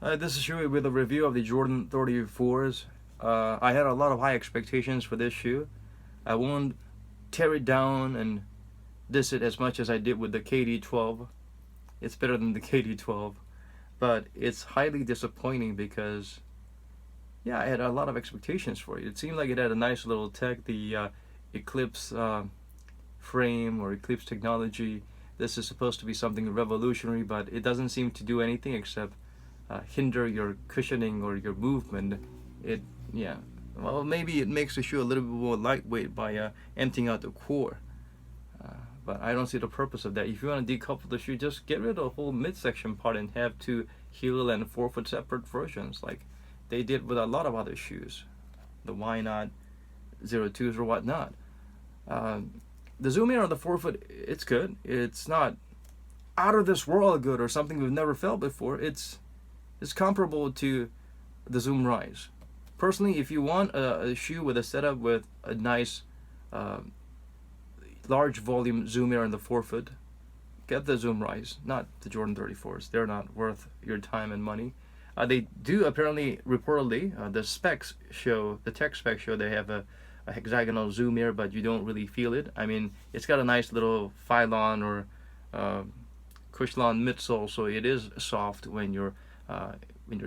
This is Shui with a review of the Jordan 34s. I had a lot of high expectations for this shoe. I won't tear it down and diss it as much as I did with the KD12. It's better than the KD12, but it's highly disappointing because, yeah, I had a lot of expectations for it. It seemed like it had a nice little tech, the Eclipse frame or Eclipse technology. This is supposed to be something revolutionary, but it doesn't seem to do anything except hinder your cushioning or your movement. It, yeah, well, maybe it makes the shoe a little bit more lightweight by emptying out the core. Uh, but I don't see the purpose of that. If you want to decouple the shoe, just get rid of the whole midsection part and have two heel and forefoot separate versions, like they did with a lot of other shoes, the Why Not 02s or whatnot. The Zoom Air on the forefoot, it's good. It's not out of this world good or something we've never felt before. It's comparable to the Zoom Rise. Personally, if you want a shoe with a setup with a nice uh, large volume Zoom Air in the forefoot, get the Zoom Rise, not the Jordan 34s. They're not worth your time and money. They do apparently, reportedly, the tech specs show they have a hexagonal Zoom Air, but you don't really feel it. I mean, it's got a nice little Phylon or uh, Cushlon midsole, so it is soft when you're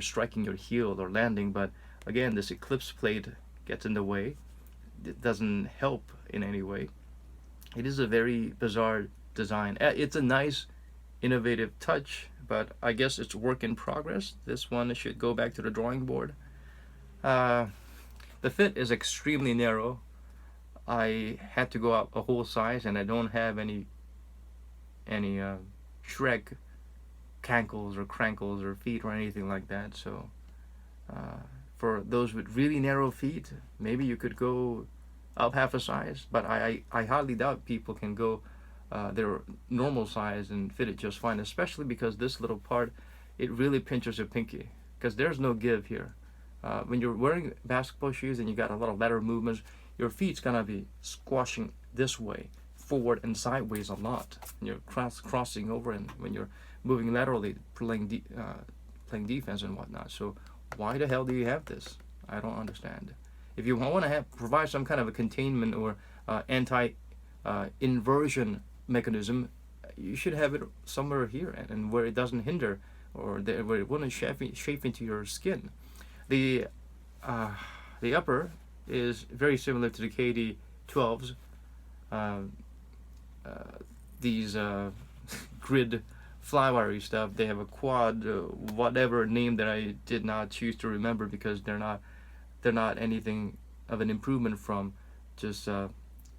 striking your heel or landing. But again, this Eclipse plate gets in the way. It doesn't help in any way. It is a very bizarre design. It's a nice, innovative touch, but I guess it's work in progress. This one should go back to the drawing board. Uh, the fit is extremely narrow. I had to go up a whole size, and I don't have any Shrek cankles or crankles or feet or anything like that. So for those with really narrow feet, maybe you could go up half a size, but I highly doubt people can go their normal size and fit it just fine, especially because this little part, it really pinches your pinky, because there's no give here. When you're wearing basketball shoes and you got a lot of lateral movements, your feet's gonna be squashing this way, forward and sideways a lot. And you're crossing over, and when you're moving laterally, playing defense and whatnot. So why the hell do you have this? I don't understand. If you want to provide some kind of a containment or anti inversion mechanism, you should have it somewhere here and where it doesn't hinder or where it wouldn't shape into your skin. The uh, the upper is very similar to the KD12s. Uh, these grid flywire stuff. They have a quad, whatever name that I did not choose to remember because they're not anything of an improvement from just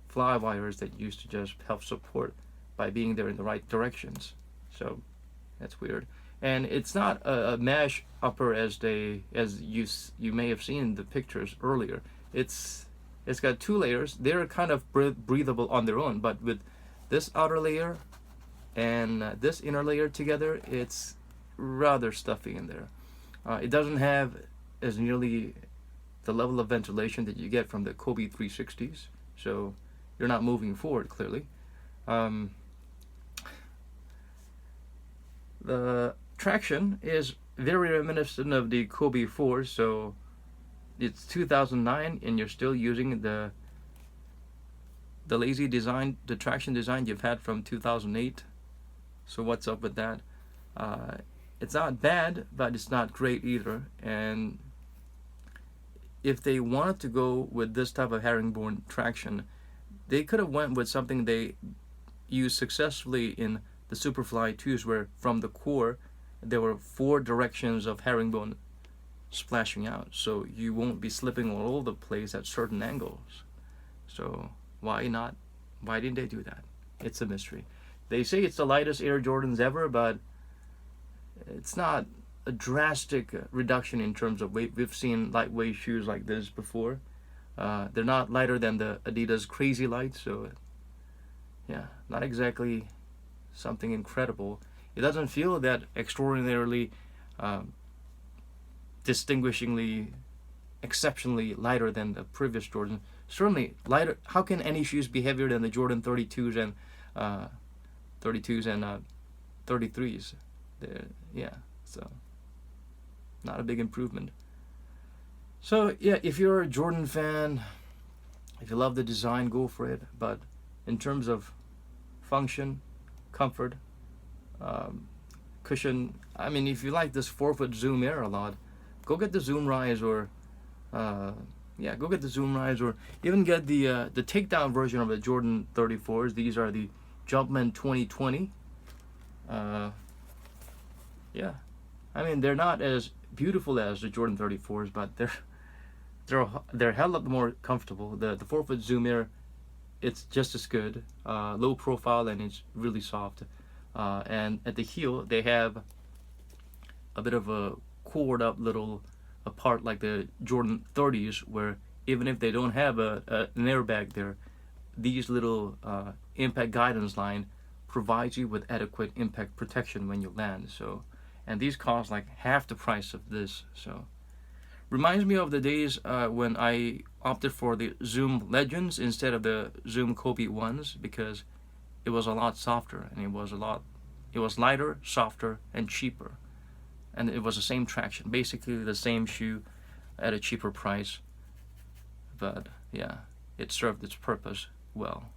fly wires that used to just help support by being there in the right directions. So that's weird. And it's not a mesh upper as you may have seen in the pictures earlier. It's got two layers. They're kind of breathable on their own, but with this outer layer and this inner layer together, it's rather stuffy in there. It doesn't have as nearly the level of ventilation that you get from the Kobe 360s, so you're not moving forward clearly. The traction is very reminiscent of the Kobe 4, so it's 2009 and you're still using the lazy design, the traction design you've had from 2008. So what's up with that? It's not bad, but it's not great either. And if they wanted to go with this type of herringbone traction, they could have went with something they used successfully in the Superfly 2s, where from the core there were 4 directions of herringbone splashing out, so you won't be slipping all over the place at certain angles. So why not? Why didn't they do that? It's a mystery. They say it's the lightest Air Jordans ever, but it's not a drastic reduction in terms of weight. We've seen lightweight shoes like this before. They're not lighter than the Adidas Crazy Light, so yeah, not exactly something incredible. It doesn't feel that extraordinarily, distinguishingly, exceptionally lighter than the previous Jordan. Certainly lighter. How can any shoes be heavier than the Jordan 32s and 33s? Yeah, so not a big improvement. So yeah, if you're a Jordan fan, if you love the design, go for it. But in terms of function, comfort, um, cushion, I mean, if you like this 4-foot Zoom Air a lot, go get the Zoom Rise, or uh, yeah, go get the Zoom Rise, or even get the takedown version of the Jordan 34s. These are the Jumpman 2020. Uh, yeah, I mean, they're not as beautiful as the Jordan 34s, but they're a hell of a lot more comfortable. The 4-foot Zoom Air, it's just as good, low profile, and it's really soft. And at the heel, they have a bit of a cord up little a part like the Jordan 30s, where even if they don't have an airbag there, these little impact guidance line provides you with adequate impact protection when you land. So, and these cost like half the price of this. So, reminds me of the days when I opted for the Zoom Legends instead of the Zoom Kobe ones, because it was a lot softer, and it was lighter, softer, and cheaper, and it was the same traction, basically the same shoe at a cheaper price. But yeah, it served its purpose well.